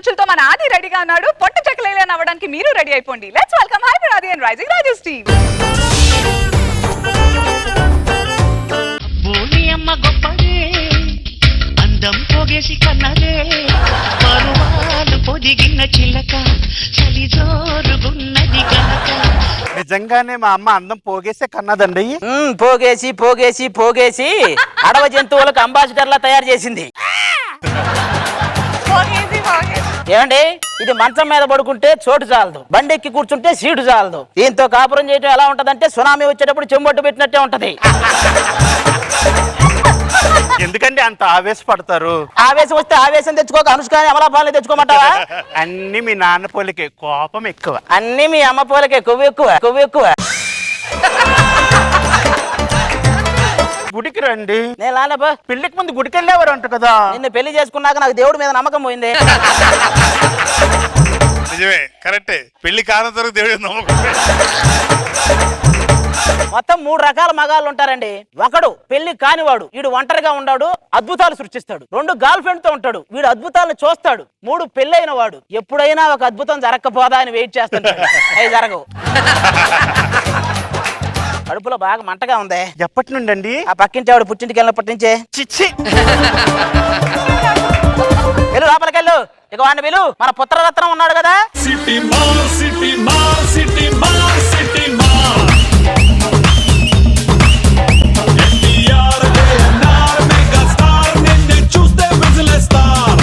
పంచులతో మన ఆది రెడీగా ఉన్నాడు. పొట్ట చెక్కలేని అవ్వడానికి మీరు రెడీ అయిపోండి. లెట్స్ వెల్కమ్ హైపర్ ఆది అండ్ రైజింగ్ రాజేష్ టీమ్. భూమి అమ్మ గొప్పదే, అందం పోగేసి కన్నదే, పరువాలు పొదిగిన చిలక, చలి జోరుగున్నది కనుక. నిజంగానే మా అమ్మ అందం పోగేసే కన్నదండి. పోగేసి పోగేసి పోగేసి అడవ జంతువులకు అంబాసిడర్లా తయారు చేసింది. ఏమండి, ఇది మంచం మీద పడుకుంటే చోటు చాలదు, బండి ఎక్కి కూర్చుంటే సీటు చాలదు. దీంతో కాపురం చేయడం ఎలా ఉంటదంటే సునామీ వచ్చేటప్పుడు చెంబొట్టు పెట్టినట్టే ఉంటది. ఎందుకంటే అంత ఆవేశపడతారు? ఆవేశం వస్తే ఆవేశం తెచ్చుకోక అనుష్కాని అమలాపాలని తెచ్చుకోమంటావా? అన్ని మీ నాన్న పోలికే, కోపం ఎక్కువ. అన్ని మీ అమ్మ పోలకే, కొవ్వు ఎక్కువ, కొవ్వు ఎక్కువ. గుడికి రండి. నేను లాలేపా. పెళ్లికి ముందు గుడికి వెళ్ళేవారు అంట కదా. నిన్ను పెళ్లి చేసుకున్నాక నాకు దేవుడి మీద నమ్మకం పోయింది. నిజమే, కరెక్టే. పెళ్లి కారణం తరకు దేవుడి నమ్మకం. మొత్తం 3 రకాల మగాళ్ళు ఉంటారండి. ఒకడు పెళ్లి కానివాడు, వీడు ఒంటరిగా ఉన్నాడు, అద్భుతాలు సృష్టిస్తాడు. 2 గర్ల్ ఫ్రెండ్ తో ఉంటాడు, వీడు అద్భుతాలను చూస్తాడు. 3 పెళ్ళైన వాడు, ఎప్పుడైనా ఒక అద్భుతం జరగకపోదా అని వెయిట్ చేస్తుంటాడు. అవి జరగవు. కడుపులో బాగా మంటగా ఉంది. ఎప్పటి నుండి అండి? ఆ పక్కింటి ఆవిడ పుట్టింటికి వెళ్ళినప్పటి నుంచే. చిచ్చి, వెళ్ళు లోపలికి వెళ్ళు. ఇక వాడిని వెళ్ళు. మన పుత్రరత్నం ఉన్నాడు కదా. City mall, city mall, city mall, city mall. NTR ANR mega star, నిన్ను చూస్తే విజిలేస్తార్.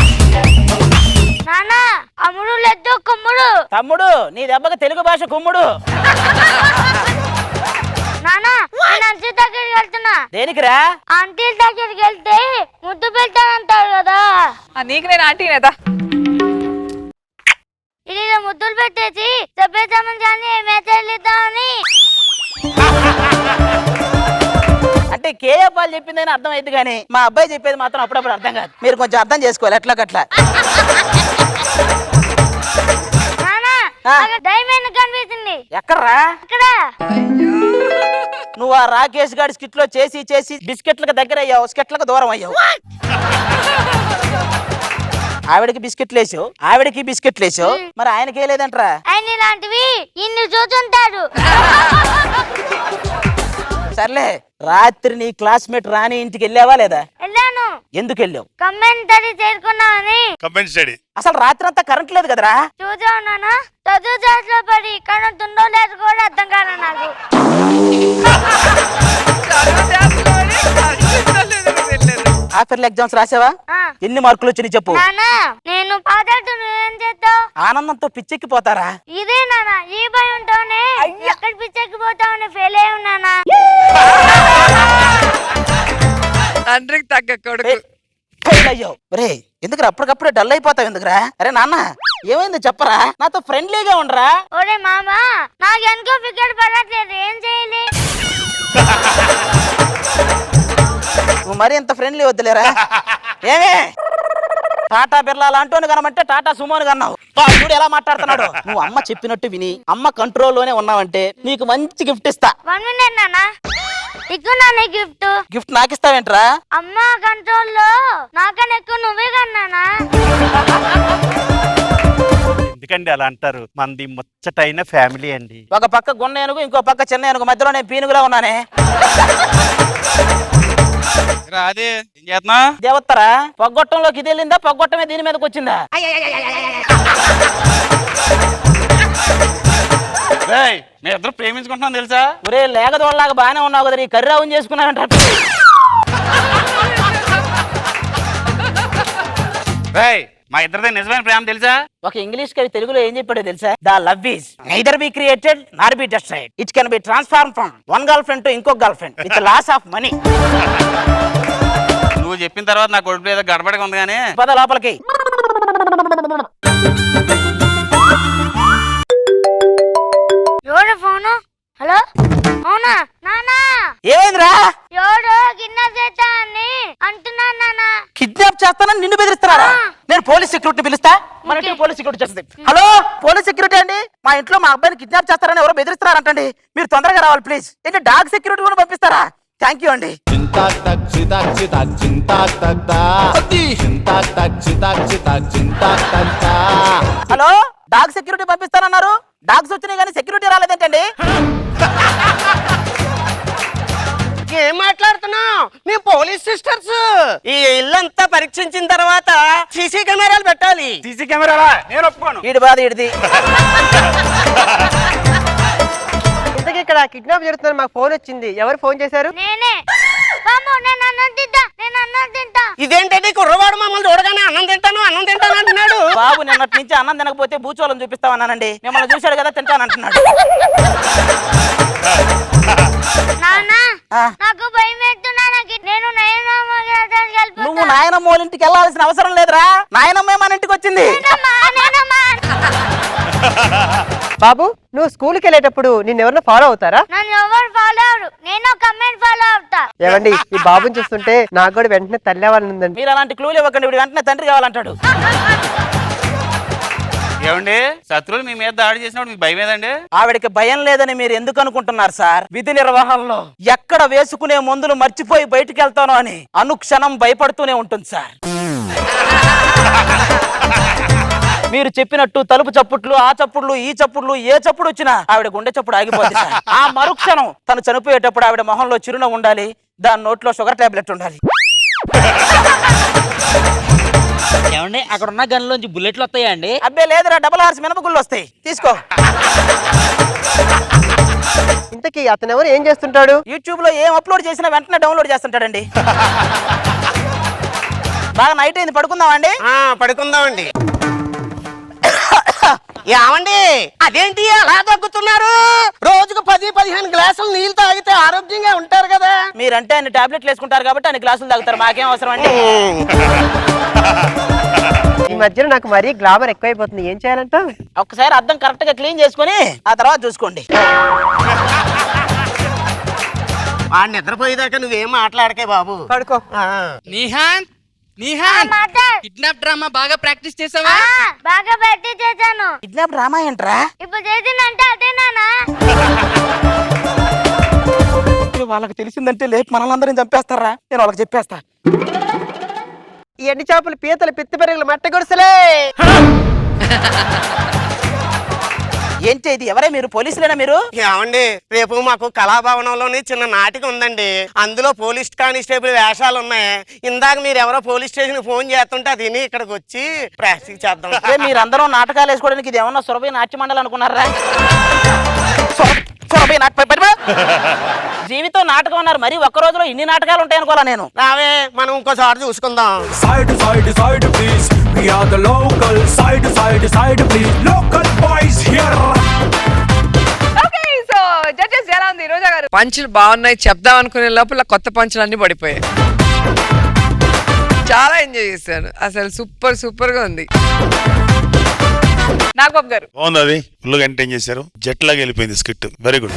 నానా అమ్ముడు లెద్దు కుమ్ముడు. తమ్ముడు, నీ దెబ్బకి తెలుగు భాష కుమ్ముడు. నానా నేను ఆంటీ దగ్గరికి వెళ్తున్నా. దేనికిరా? ఆంటీల దగ్గరికి వెళ్తే ముద్దు పెడతానంటారు కదా. నీకు నేను ఆంటీనేదా? ఇది ముద్దులు పెట్టేసి చెప్పేద్దామని కానీ మేతేద్దామని. అంటే కేఏపాలు చెప్పిందని అర్థం అయింది కానీ మా అబ్బాయి చెప్పేది మాత్రం అప్పుడప్పుడు అర్థం కాదు. మీరు కొంచెం అర్థం చేసుకోవాలి ఎట్లా కట్లా. డైమండ్ కనిపిస్తుంది. ఎక్కడ్రా? ఇక్కడ. నువ్వు ఆ రాకేష్ గారి స్కిట్ లో చేసి చేసి బిస్కెట్లకు దగ్గర అయ్యావు, స్కెట్లకు దూరం అయ్యావు. ఆవిడకి బిస్కెట్లు వేసావు, ఆవిడకి బిస్కెట్లు వేసావు, మరి ఆయనకి లేదంటరా? ఆయన ఇలాంటివి ఇన్ని చూస్తుంటాడు. సర్లే, రాత్రి నీ క్లాస్మేట్ రాణి ఇంటికి వెళ్ళావా లేదా? వెళ్ళాను. ఎందుకు వెళ్ళావు? కంపెనీ చేరుకున్నామని. Company study. అసలు రాత్రి అంతా కరెంట్ లేదు కదరా? చూసా ఉన్నానా, చదువు చేతిలో పడి కరెంట్ ఉందో లేదు కూడా అర్థం కాదు నాకు. ఆఫర్లు ఎగ్జామ్స్ రాసావా? ఎన్ని మార్కులు వచ్చి చెప్పు. నానా నేను పాదాడు ఏం చేస్తావు? ఆనందంతో పిచ్చెక్కిపోతారా? ఇదే నానా, ఈ భయంతోనే ఎక్కడ పిచ్చెక్కిపోతావని ఫెయిల్ అయి ఉన్నానా. తండ్రికి తగ్గ కొడుకు. అయ్యో రే, ఎందుకురా అప్పటికప్పుడే డల్ అయిపోతావు ఎందుకురా? అరే నాన్న ఏమైంది చెప్పరా, నాతో ఫ్రెండ్లీగా ఉండరా. ఒరే మామ, నాకు ఎందుకో ఫిగర్ పడట్లేదు, ఏం చేయాలి? నువ్వు మరి ఇంత ఫ్రెండ్లీ వద్దులేరా. ఏమే టాటా బిర్లా లాంటి కనమంటే టాటా సుమోని కన్నావు. చూడు ఎలా మాట్లాడుతున్నాడు. నువ్వు అమ్మ చెప్పినట్టు విని అమ్మ కంట్రోల్లోనే ఉన్నావంటే నీకు మంచి గిఫ్ట్ ఇస్తా. 1 మినిట్ నానా, ఇకు నానే గిఫ్ట్. గిఫ్ట్ నాకు ఇస్తావేంట్రా? అమ్మ కంట్రోల్లో నాకన్నా ఎక్కువ నువ్వే కన్నానా. ఎందుకండి అలా అంటారు? మంది ముచ్చటైన ఫ్యామిలీ అండి. ఒక పక్క గున్న ఏనుగు, ఇంకో పక్క చిన్న ఏనుగు, మధ్యలో నేను పీనుగులా ఉన్నానే. అదే ఏం చేస్తున్నా? దేవత్తరా, పొగ్గొట్టంలోకి ఇది వెళ్ళిందా, పొగ్గొట్టమే దీని మీదకి వచ్చిందా? మీ ఇద్దరు ప్రేమించుకుంటున్నాను తెలుసా? ఒరే లేగదోళ్ళలాగా బాగానే ఉన్నావు కదా, ఈ కర్రావుని చేసుకున్నావంట. మా ఇద్దరిదే నిజమైన ప్రేమ తెలుసా? ఒక ఇంగ్లీష్ కవి తెలుగులో ఏం చెప్పాడో తెలుసా? The love is neither be created nor be destroyed, it can be transform from one girlfriend to ఇంకో girlfriend with loss of money. నువ్వు చెప్పిన తర్వాత నా కొడుకు ఏదో గడబడిగా ఉంది కానీ పద లోపలికి. ఎవరు ఫోను? హలో, అవునా నానా? ఏమైందిరా? ఎవడు కిడ్నాప్ చేస్తానని అంటున్నాను నానా. కిడ్నాప్ చేస్తానని నిన్ను బెదిరిస్తున్నారా? నేను పోలీస్ సెక్యూరిటీ పిలుస్తా, మన ఇంటికి పోలీస్ సెక్యూరిటీ చేస్తుంది. హలో పోలీస్ సెక్యూరిటీ అండి, మా ఇంట్లో మా అబ్బాయిని కిడ్నాప్ చేస్తారని ఎవరో బెదిరిస్తున్నారంటండి, మీరు తొందరగా రావాలి ప్లీజ్. ఏంటి డాగ్ సెక్యూరిటీ కూడా పంపిస్తారా? థ్యాంక్ యూ అండి. హలో, డాగ్ సెక్యూరిటీ పంపిస్తానన్నారు. డాగ్స్ వచ్చినాయి కానీ సెక్యూరిటీ రాలేదేంటండి? ఏం మాట్లాడుతున్నావు? మేము పోలీస్ సిస్టర్స్. ఈ ఇల్లంతా పరీక్షించిన తర్వాత సీసీ కెమెరాలు పెట్టాలి. సీసీ కెమెరా నేను ఒప్పుకోను. ఈడి బాధ ఈడిది. ఇంతకీ ఇక్కడ కిడ్నాప్ జరుగుతుందని మాకు ఫోన్ వచ్చింది. ఎవరు ఫోన్ చేశారు? నేనే బాబు, నేను అన్నం తింటా. ఇదేంటంటే కుర్రవాడు మమ్మల్ని చూడగానే అన్నం తింటాను అంటున్నాడు. బాబు నిన్నటి నుంచి అన్నం తినకపోతే భూచోళం చూపిస్తామన్నానండి. మిమ్మల్ని చూశాడు కదా తింటానంటున్నాడు. నాన్న, నాకు భయం వేస్తున్నా. నేను నయనమ్మ గారికి వెళ్ళిపోతా. నువ్వు నాయనమ్మ వాళ్ళ ఇంటికి వెళ్ళాల్సిన అవసరం లేదురా. నాయనమ్మే మన ఇంటికి వచ్చింది. నేనమ్మా. బాబు, నువ్వు స్కూల్కి వెళ్ళేటప్పుడు నిన్ను ఎవరైనా ఫాలో అవుతారా? నన్ను ఎవరు ఫాలో అవరు. నేను ఒక అమ్మాయిని ఫాలో అవుతా. ఏమండి, ఈ బాబుని చూస్తుంటే నాకు కూడా వెంటనే తల్లి అవ్వాలని ఉందండి. మీరు అలాంటి క్లూలు ఇవ్వకండి. ఇప్పుడు వెంటనే తండ్రి కావాలంటాడు. ఏమండి శత్రువులు మీ మీద దాడి చేసినప్పుడు మీకు భయం ఏదండి? ఆవిడకి భయం లేదని మీరు ఎందుకు అనుకుంటున్నారు సార్? విధి నిర్వహణలో ఎక్కడ వేసుకునే మందులు మర్చిపోయి బయటికి వెళ్తానో అని అనుక్షణం భయపడుతూనే ఉంటుంది సార్. మీరు చెప్పినట్టు తలుపు చప్పుట్లు, ఆ చప్పుట్లు, ఈ చప్పుట్లు, ఏ చప్పుడు వచ్చినా ఆవిడ గుండె చప్పుడు ఆగిపోతుంది సార్. ఆ మరుక్షణం తను చనిపోయేటప్పుడు ఆవిడ మొహంలో చిరునవ్వు ఉండాలి. దాని నోట్లో షుగర్ టాబ్లెట్ ఉండాలి. ఏమండి అక్కడ ఉన్న గన్లోంచి బుల్లెట్లు వస్తాయా అండి? అబ్బే లేదురా, డబుల్ హార్స్ మినపగుళ్ళు వస్తాయి. తీసుకో. ఇంతకీ అతను ఎవరు, ఏం చేస్తుంటాడు? యూట్యూబ్ లో ఏం అప్లోడ్ చేసినా వెంటనే డౌన్లోడ్ చేస్తుంటాడండి. బాగా నైట్ అయింది, పడుకుందామండి. పడుకుందామండి. ఏమండి, అదేంటి అలా తగ్గుతున్నారు? రోజుకు 10-15 గ్లాసులు నీళ్ళు తాగితే ఆరోగ్యంగా ఉంటారు కదా. మీరంటే అన్ని టాబ్లెట్లు వేసుకుంటారు కాబట్టి అన్ని గ్లాసులు తాగుతారు. మాకేం అవసరం అండి? ఈ మధ్యన నాకు మరీ గ్లామర్ ఎక్కువైపోతుంది. ఏం చేయాలంట? ఒక్కసారి అద్దం కరెక్ట్ గా క్లీన్ చేసుకుని ఆ తర్వాత చూసుకోండి. వాడు నిద్రపోయేదాకా నువ్వేం మాట్లాడకే బాబు. పడుకో. నిహాన్ కిడ్నాప్ డ్రామా బాగా ప్రాక్టీస్ చేసావా? బాగా బయట చేశాను. కిడ్నాప్ డ్రామా ఏంట్రా? ఇప్పుడు చేసిందంటే అదేనా? వాళ్ళకి తెలిసిందంటే లేపు మనల్ని చంపేస్తారా? నేను వాళ్ళకి చెప్పేస్తా. ఈ ఎండి చేపలు, పీతలు, పిత్తి పెరుగులు, మట్ట గుడిసెలే. ఏంటి ఇది? ఎవరే మీరు? పోలీసులేనా మీరు? ఏమండి, రేపు మాకు కళాభవనంలోని చిన్న నాటిక ఉందండి. అందులో పోలీస్ కానిస్టేబుల్ వేషాలు ఉన్నాయి. ఇందాక మీరు ఎవరో పోలీస్ స్టేషన్ ఫోన్ చేస్తుంటే అది విని ఇక్కడికి వచ్చి ప్రాక్టీస్ చేద్దాం. మీరందరూ నాటకాలు వేసుకోవడానికి ఇది ఏమన్నా సురభి నాట్య మండలి అనుకున్నారా? జీవితం నాటకం అన్నారు, మరి ఒక్క రోజులో ఇన్ని నాటకాలు ఉంటాయి అనుకోవాలా నేను? రావే, మనం ఇంకోసారి చూసుకుందాం. Side, please. We are the local. Side, please. Local boys here. Okay, so judges ఎలా ఉంది రోజా గారు? పంచులు బాగున్నాయి చెప్దాం అనుకునే లోపల కొత్త పంచులు అన్ని పడిపోయాయి. చాలా ఎంజాయ్ చేశాను అసలు. సూపర్ గా ఉంది. నాగబాబు గారు? బాగుంది. అది ఫుల్ గా ఎంటర్టైన్ చేశారు. జెట్ లాగా వెళ్ళిపోయింది స్కిట్. Very good.